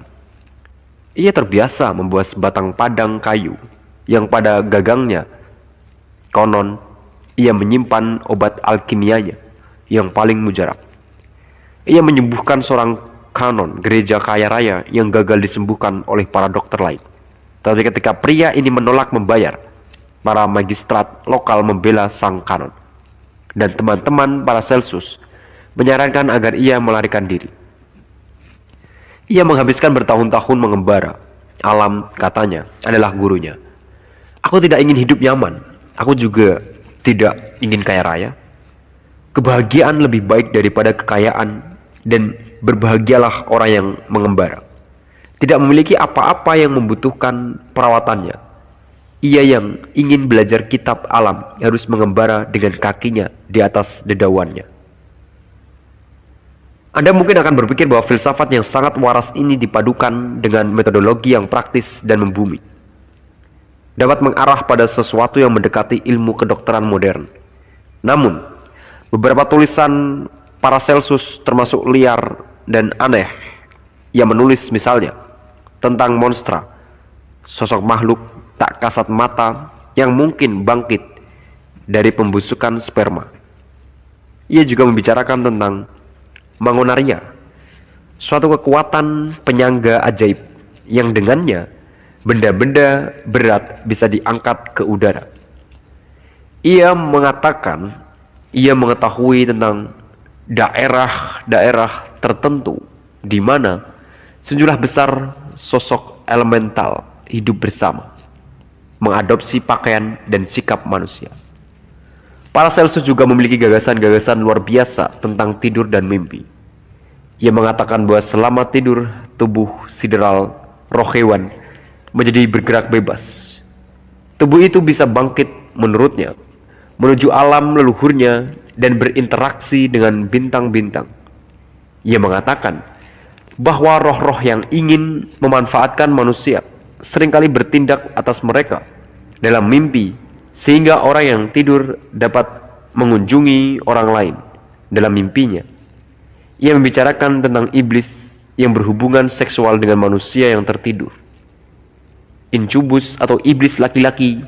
Ia terbiasa membuat sebatang padang kayu yang pada gagangnya konon ia menyimpan obat alkimianya yang paling mujarab. Ia menyembuhkan seorang kanon gereja kaya raya yang gagal disembuhkan oleh para dokter lain. Tapi ketika pria ini menolak membayar, para magistrat lokal membela sang kanon, dan teman-teman Paracelsus menyarankan agar ia melarikan diri. Ia menghabiskan bertahun-tahun mengembara. Alam, katanya, adalah gurunya. Aku tidak ingin hidup nyaman. Aku juga tidak ingin kaya raya. Kebahagiaan lebih baik daripada kekayaan, dan berbahagialah orang yang mengembara. Tidak memiliki apa-apa yang membutuhkan perawatannya. Ia yang ingin belajar kitab alam harus mengembara dengan kakinya di atas dedawannya. Anda mungkin akan berpikir bahwa filsafat yang sangat waras ini dipadukan dengan metodologi yang praktis dan membumi, dapat mengarah pada sesuatu yang mendekati ilmu kedokteran modern. Namun, beberapa tulisan Paracelsus termasuk liar dan aneh. Ia menulis misalnya tentang monstra, sosok makhluk tak kasat mata yang mungkin bangkit dari pembusukan sperma. Ia juga membicarakan tentang Mangonaria, suatu kekuatan penyangga ajaib yang dengannya benda-benda berat bisa diangkat ke udara. Ia mengatakan ia mengetahui tentang daerah-daerah tertentu di mana sejumlah besar sosok elemental hidup bersama, mengadopsi pakaian dan sikap manusia. Paracelsus juga memiliki gagasan-gagasan luar biasa tentang tidur dan mimpi. Ia mengatakan bahwa selama tidur, tubuh sideral roh hewan menjadi bergerak bebas. Tubuh itu bisa bangkit menurutnya, menuju alam leluhurnya dan berinteraksi dengan bintang-bintang. Ia mengatakan bahwa roh-roh yang ingin memanfaatkan manusia seringkali bertindak atas mereka dalam mimpi, sehingga orang yang tidur dapat mengunjungi orang lain dalam mimpinya. Ia membicarakan tentang iblis yang berhubungan seksual dengan manusia yang tertidur, incubus atau iblis laki-laki,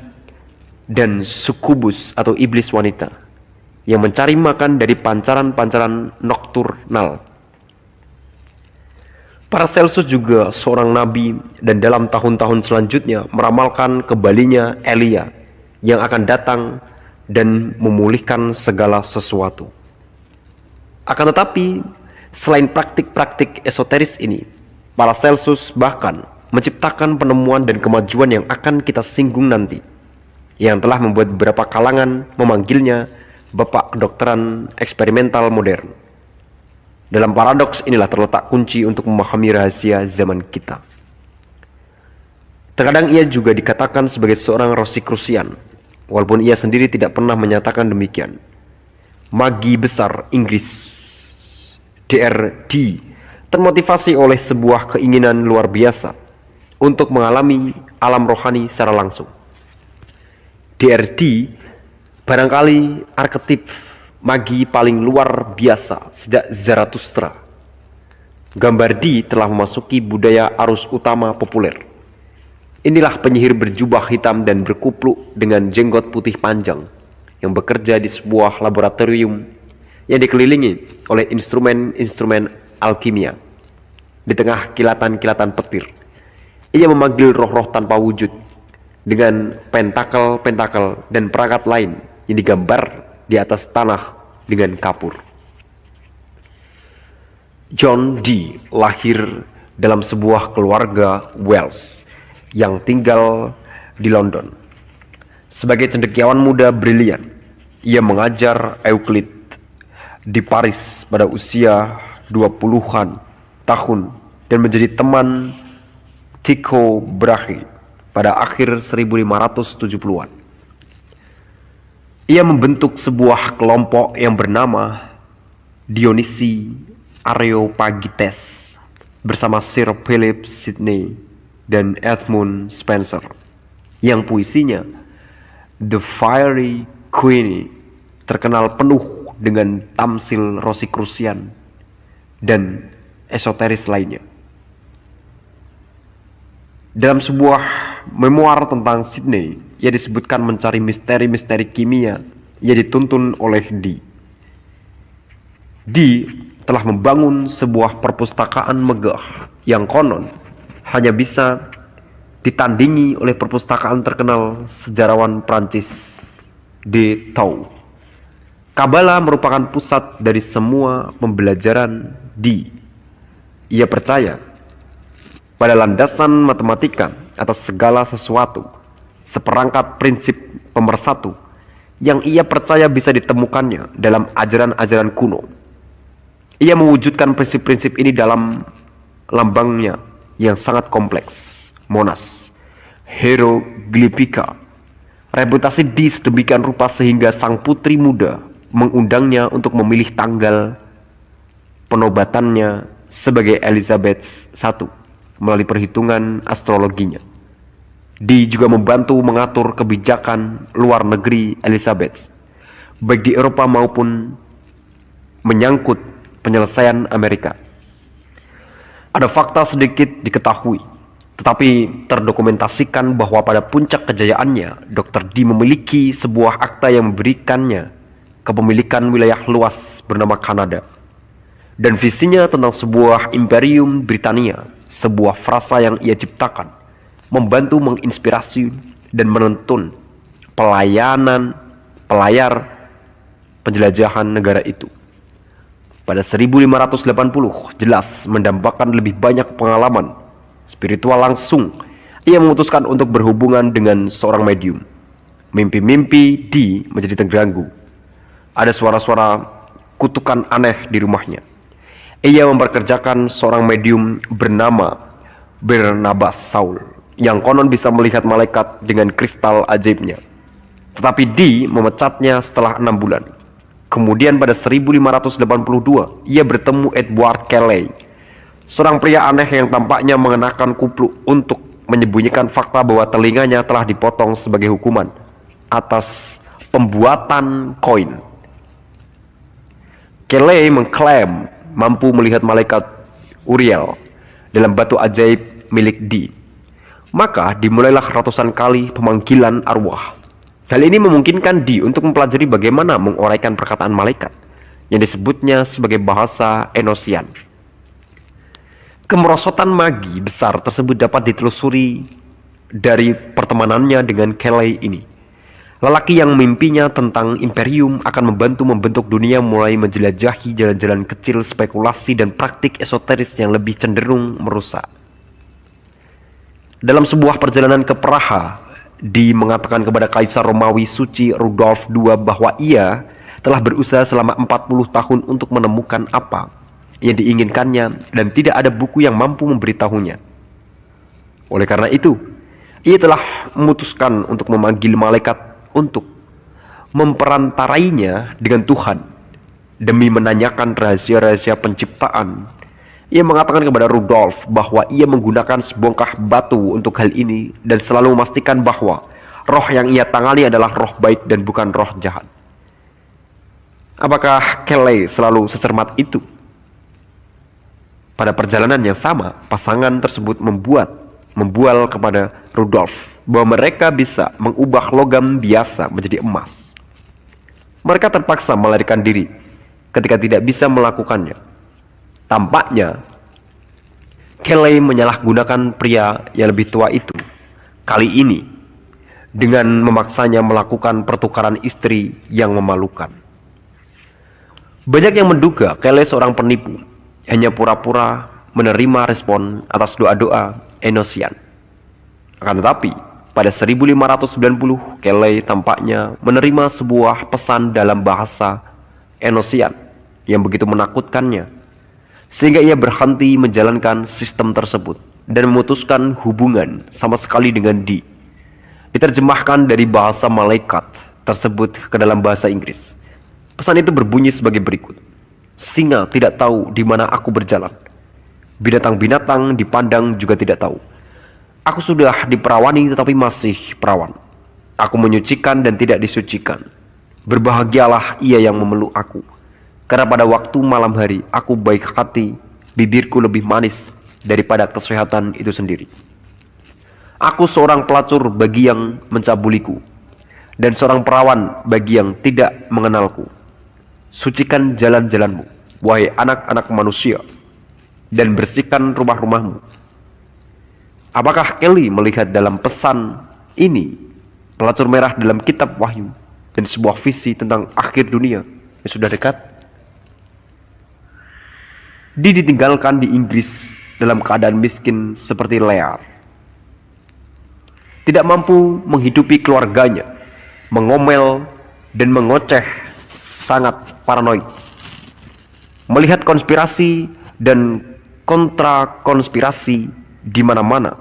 dan sukubus atau iblis wanita yang mencari makan dari pancaran-pancaran nokturnal. Paracelsus juga seorang nabi, dan dalam tahun-tahun selanjutnya meramalkan kembalinya Elia yang akan datang dan memulihkan segala sesuatu. Akan tetapi, selain praktik-praktik esoteris ini, Paracelsus bahkan menciptakan penemuan dan kemajuan yang akan kita singgung nanti, yang telah membuat beberapa kalangan memanggilnya Bapak Kedokteran Eksperimental Modern. Dalam paradoks inilah terletak kunci untuk memahami rahasia zaman kita. Terkadang ia juga dikatakan sebagai seorang Rosicrucian, walaupun ia sendiri tidak pernah menyatakan demikian. Magi besar Inggris DRD termotivasi oleh sebuah keinginan luar biasa untuk mengalami alam rohani secara langsung. DRD barangkali arketip magi paling luar biasa sejak Zarathustra. Gambar D telah memasuki budaya arus utama populer. Inilah penyihir berjubah hitam dan berkupluk dengan jenggot putih panjang yang bekerja di sebuah laboratorium yang dikelilingi oleh instrumen-instrumen alkimia. Di tengah kilatan-kilatan petir, ia memanggil roh-roh tanpa wujud dengan pentakel-pentakel dan perangkat lain yang digambar di atas tanah dengan kapur. John Dee lahir dalam sebuah keluarga Welsh yang tinggal di London. Sebagai cendekiawan muda brilian, ia mengajar Euclid di Paris pada usia 20-an tahun dan menjadi teman Tycho Brahe pada akhir 1570-an. Ia membentuk sebuah kelompok yang bernama Dionysi Areopagites bersama Sir Philip Sidney dan Edmund Spencer, yang puisinya The Fiery Queenie terkenal penuh dengan tamsil Rosicrucian dan esoteris lainnya. Dalam sebuah memoir tentang Sidney, ia disebutkan mencari misteri-misteri kimia yang dituntun oleh Dee. Dee telah membangun sebuah perpustakaan megah yang konon hanya bisa ditandingi oleh perpustakaan terkenal sejarawan Prancis de Thou. Kabbalah merupakan pusat dari semua pembelajaran Di. Ia percaya pada landasan matematika atas segala sesuatu, seperangkat prinsip pemersatu yang ia percaya bisa ditemukannya dalam ajaran-ajaran kuno. Ia mewujudkan prinsip-prinsip ini dalam lambangnya yang sangat kompleks, Monas, Hieroglifika. Reputasi Di sedemikian rupa sehingga sang putri muda mengundangnya untuk memilih tanggal penobatannya sebagai Elizabeth I melalui perhitungan astrologinya. Di juga membantu mengatur kebijakan luar negeri Elizabeth, baik di Eropa maupun menyangkut penyelesaian Amerika. Ada fakta sedikit diketahui, tetapi terdokumentasikan bahwa pada puncak kejayaannya, Dr. Di memiliki sebuah akta yang memberikannya kepemilikan wilayah luas bernama Kanada, dan visinya tentang sebuah Imperium Britania, sebuah frasa yang ia ciptakan, membantu menginspirasi dan menuntun pelayar penjelajahan negara itu. Pada 1580 jelas mendambakan lebih banyak pengalaman spiritual langsung. Ia memutuskan untuk berhubungan dengan seorang medium. Mimpi-mimpi Di menjadi terganggu. Ada suara-suara kutukan aneh di rumahnya. Ia memperkerjakan seorang medium bernama Barnabas Saul yang konon bisa melihat malaikat dengan kristal ajaibnya. Tetapi Di memecatnya setelah 6 bulan. Kemudian pada 1582 ia bertemu Edward Kelly, seorang pria aneh yang tampaknya mengenakan kupluk untuk menyembunyikan fakta bahwa telinganya telah dipotong sebagai hukuman atas pembuatan koin. Kelly mengklaim mampu melihat malaikat Uriel dalam batu ajaib milik Di. Maka dimulailah ratusan kali pemanggilan arwah. Hal ini memungkinkan Di untuk mempelajari bagaimana menguraikan perkataan malaikat yang disebutnya sebagai bahasa Enosian. Kemerosotan magi besar tersebut dapat ditelusuri dari pertemanannya dengan Kelly ini. Lelaki yang mimpinya tentang imperium akan membantu membentuk dunia mulai menjelajahi jalan-jalan kecil spekulasi dan praktik esoteris yang lebih cenderung merusak. Dalam sebuah perjalanan ke Praha, Di mengatakan kepada Kaisar Romawi Suci Rudolf II bahwa ia telah berusaha selama 40 tahun untuk menemukan apa yang diinginkannya dan tidak ada buku yang mampu memberitahunya. Oleh karena itu, ia telah memutuskan untuk memanggil malaikat untuk memperantarainya dengan Tuhan demi menanyakan rahasia-rahasia penciptaan. Ia mengatakan kepada Rudolf bahwa ia menggunakan sebongkah batu untuk hal ini dan selalu memastikan bahwa roh yang ia tangani adalah roh baik dan bukan roh jahat. Apakah Kelly selalu secermat itu? Pada perjalanan yang sama, pasangan tersebut membual kepada Rudolf bahwa mereka bisa mengubah logam biasa menjadi emas. Mereka terpaksa melarikan diri ketika tidak bisa melakukannya. Tampaknya Kelly menyalahgunakan pria yang lebih tua itu kali ini dengan memaksanya melakukan pertukaran istri yang memalukan. Banyak yang menduga Kelly seorang penipu, hanya pura-pura menerima respon atas doa-doa Enosian. Akan tetapi pada 1590 Kelly tampaknya menerima sebuah pesan dalam bahasa Enosian yang begitu menakutkannya, sehingga ia berhenti menjalankan sistem tersebut dan memutuskan hubungan sama sekali dengan Di. Diterjemahkan dari bahasa malaikat tersebut ke dalam bahasa Inggris. Pesan itu berbunyi sebagai berikut. Singa tidak tahu di mana aku berjalan. Binatang-binatang dipandang juga tidak tahu. Aku sudah diperawani tetapi masih perawan. Aku menyucikan dan tidak disucikan. Berbahagialah ia yang memeluk aku. Karena pada waktu malam hari aku baik hati, bibirku lebih manis daripada kesehatan itu sendiri. Aku seorang pelacur bagi yang mencabuliku, dan seorang perawan bagi yang tidak mengenalku. Sucikan jalan-jalanmu, wahai anak-anak manusia, dan bersihkan rumah-rumahmu. Apakah Kelly melihat dalam pesan ini pelacur merah dalam kitab Wahyu dan sebuah visi tentang akhir dunia yang sudah dekat? Ditinggalkan di Inggris dalam keadaan miskin seperti Lear, tidak mampu menghidupi keluarganya, mengomel dan mengoceh, sangat paranoid, melihat konspirasi dan kontra-konspirasi di mana-mana.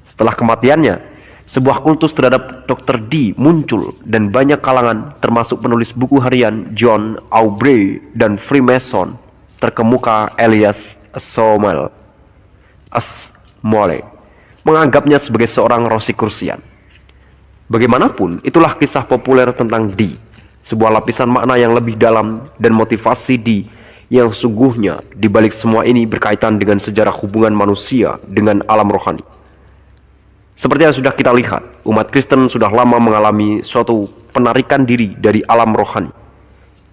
Setelah kematiannya, sebuah kultus terhadap Dr. D muncul dan banyak kalangan, termasuk penulis buku harian John Aubrey dan Freemason terkemuka Elias Asmole, menganggapnya sebagai seorang Rosicrucian. Bagaimanapun, itulah kisah populer tentang D, sebuah lapisan makna yang lebih dalam dan motivasi D yang sungguhnya di balik semua ini berkaitan dengan sejarah hubungan manusia dengan alam rohani. Seperti yang sudah kita lihat, umat Kristen sudah lama mengalami suatu penarikan diri dari alam rohani.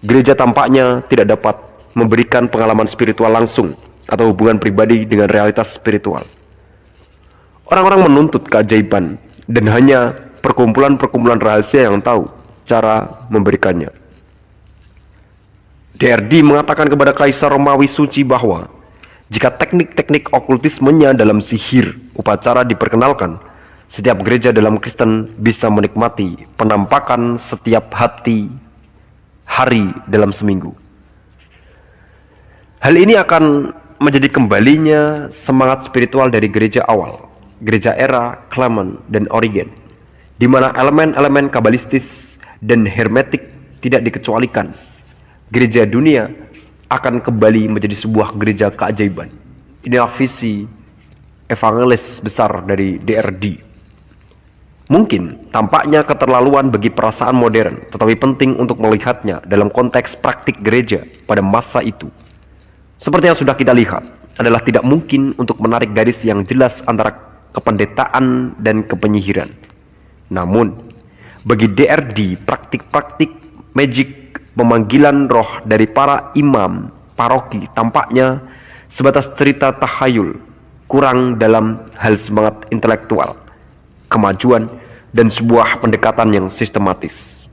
Gereja tampaknya tidak dapat memberikan pengalaman spiritual langsung atau hubungan pribadi dengan realitas spiritual. Orang-orang menuntut keajaiban dan hanya perkumpulan-perkumpulan rahasia yang tahu cara memberikannya. DRD mengatakan kepada Kaisar Romawi Suci bahwa jika teknik-teknik okultismenya dalam sihir upacara diperkenalkan, setiap gereja dalam Kristen bisa menikmati penampakan setiap hari dalam seminggu. Hal ini akan menjadi kembalinya semangat spiritual dari gereja awal, gereja era Clement dan Origen, di mana elemen-elemen kabalistis dan hermetik tidak dikecualikan. Gereja dunia akan kembali menjadi sebuah gereja keajaiban. Inilah visi evangelis besar dari DRD. Mungkin tampaknya keterlaluan bagi perasaan modern, tetapi penting untuk melihatnya dalam konteks praktik gereja pada masa itu. Seperti yang sudah kita lihat, adalah tidak mungkin untuk menarik garis yang jelas antara kependetaan dan kepenyihiran. Namun, bagi DRD, praktik-praktik magic pemanggilan roh dari para imam paroki tampaknya sebatas cerita tahayul, kurang dalam hal semangat intelektual, kemajuan, dan sebuah pendekatan yang sistematis.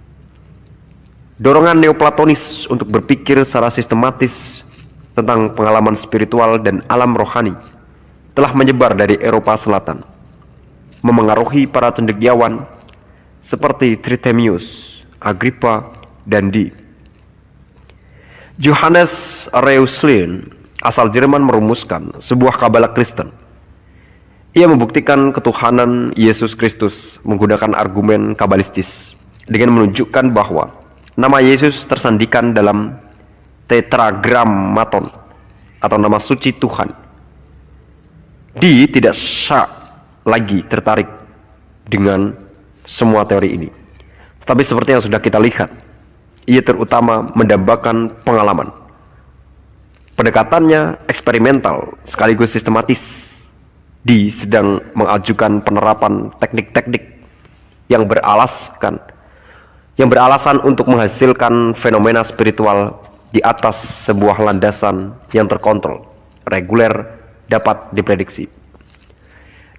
Dorongan neoplatonis untuk berpikir secara sistematis tentang pengalaman spiritual dan alam rohani telah menyebar dari Eropa Selatan, memengaruhi para cendekiawan seperti Trithemius, Agrippa, dan D. Johannes Reuchlin asal Jerman merumuskan sebuah kabalah Kristen. Ia membuktikan ketuhanan Yesus Kristus menggunakan argumen kabalistis dengan menunjukkan bahwa nama Yesus tersandikan dalam tetragrammaton atau nama suci Tuhan. Dia tidak lagi tertarik dengan semua teori ini, tetapi seperti yang sudah kita lihat, ia terutama mendambakan pengalaman. Pendekatannya eksperimental sekaligus sistematis. Dia sedang mengajukan penerapan teknik-teknik yang beralasan untuk menghasilkan fenomena spiritual di atas sebuah landasan yang terkontrol, reguler, dapat diprediksi.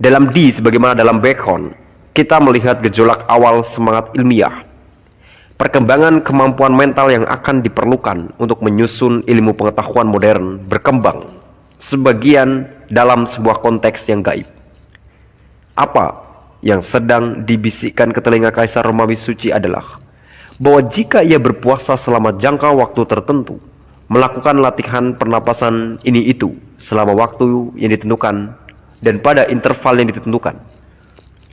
Dalam D, sebagaimana dalam Bacon, kita melihat gejolak awal semangat ilmiah, perkembangan kemampuan mental yang akan diperlukan untuk menyusun ilmu pengetahuan modern berkembang, sebagian dalam sebuah konteks yang gaib. Apa yang sedang dibisikkan ke telinga Kaisar Romawi Suci adalah bahwa jika ia berpuasa selama jangka waktu tertentu, melakukan latihan pernapasan ini itu selama waktu yang ditentukan dan pada interval yang ditentukan,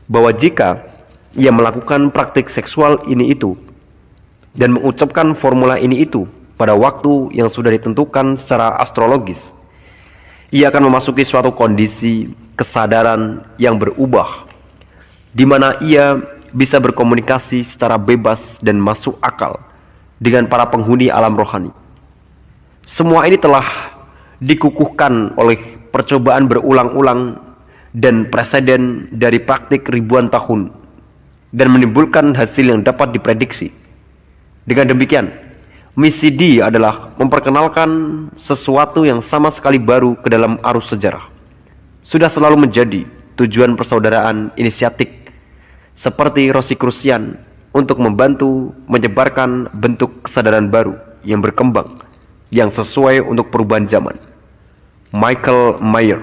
bahwa jika ia melakukan praktik seksual ini itu dan mengucapkan formula ini itu pada waktu yang sudah ditentukan secara astrologis, ia akan memasuki suatu kondisi kesadaran yang berubah, di mana ia bisa berkomunikasi secara bebas dan masuk akal dengan para penghuni alam rohani. Semua ini telah dikukuhkan oleh percobaan berulang-ulang dan preseden dari praktik ribuan tahun dan menimbulkan hasil yang dapat diprediksi. Dengan demikian, misi D adalah memperkenalkan sesuatu yang sama sekali baru ke dalam arus sejarah. Sudah selalu menjadi tujuan persaudaraan inisiatif seperti Rosicrucian untuk membantu menyebarkan bentuk kesadaran baru yang berkembang yang sesuai untuk perubahan zaman. Michael Mayer,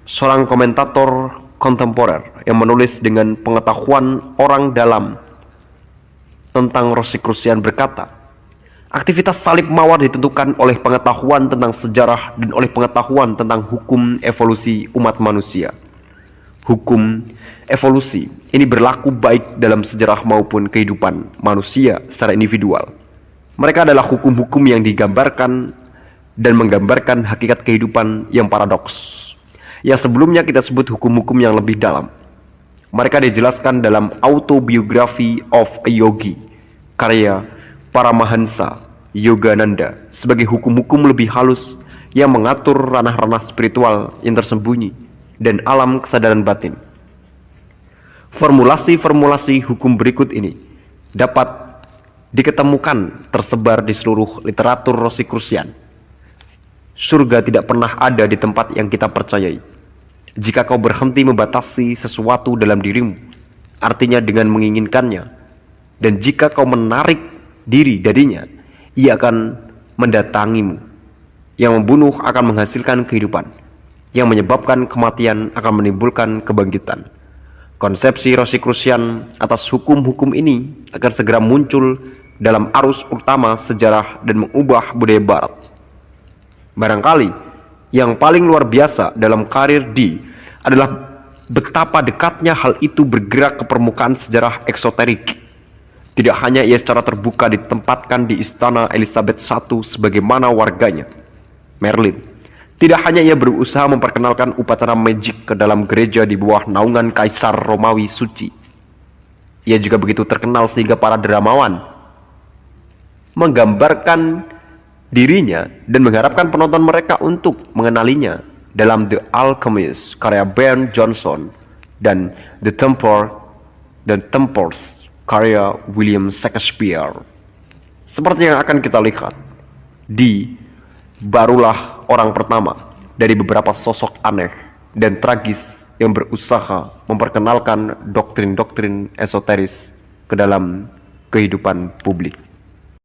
seorang komentator kontemporer yang menulis dengan pengetahuan orang dalam tentang Rosicrucian berkata, aktivitas salib mawar ditentukan oleh pengetahuan tentang sejarah dan oleh pengetahuan tentang hukum evolusi umat manusia. Hukum evolusi ini berlaku baik dalam sejarah maupun kehidupan manusia secara individual. Mereka adalah hukum-hukum yang digambarkan dan menggambarkan hakikat kehidupan yang paradoks, yang sebelumnya kita sebut hukum-hukum yang lebih dalam. Mereka dijelaskan dalam Autobiography of a Yogi, karya Paramahansa Yogananda, sebagai hukum-hukum lebih halus yang mengatur ranah-ranah spiritual yang tersembunyi dan alam kesadaran batin. Formulasi-formulasi hukum berikut ini dapat diketemukan tersebar di seluruh literatur Rosicrucian. Surga tidak pernah ada di tempat yang kita percayai. Jika kau berhenti membatasi sesuatu dalam dirimu, artinya dengan menginginkannya, dan jika kau menarik diri darinya, ia akan mendatangimu. Yang membunuh akan menghasilkan kehidupan, yang menyebabkan kematian akan menimbulkan kebangkitan. Konsepsi Rosicrucian atas hukum-hukum ini akan segera muncul dalam arus utama sejarah dan mengubah budaya Barat. Barangkali yang paling luar biasa dalam karir Dee adalah betapa dekatnya hal itu bergerak ke permukaan sejarah eksoterik. Tidak hanya ia secara terbuka ditempatkan di istana Elizabeth I sebagaimana warganya, Merlin. Tidak hanya ia berusaha memperkenalkan upacara magic ke dalam gereja di bawah naungan Kaisar Romawi suci. Ia juga begitu terkenal sehingga para dramawan menggambarkan dirinya dan mengharapkan penonton mereka untuk mengenalinya dalam The Alchemist karya Ben Jonson dan The Tempest karya William Shakespeare. Seperti yang akan kita lihat, Dee barulah orang pertama dari beberapa sosok aneh dan tragis yang berusaha memperkenalkan doktrin-doktrin esoteris ke dalam kehidupan publik.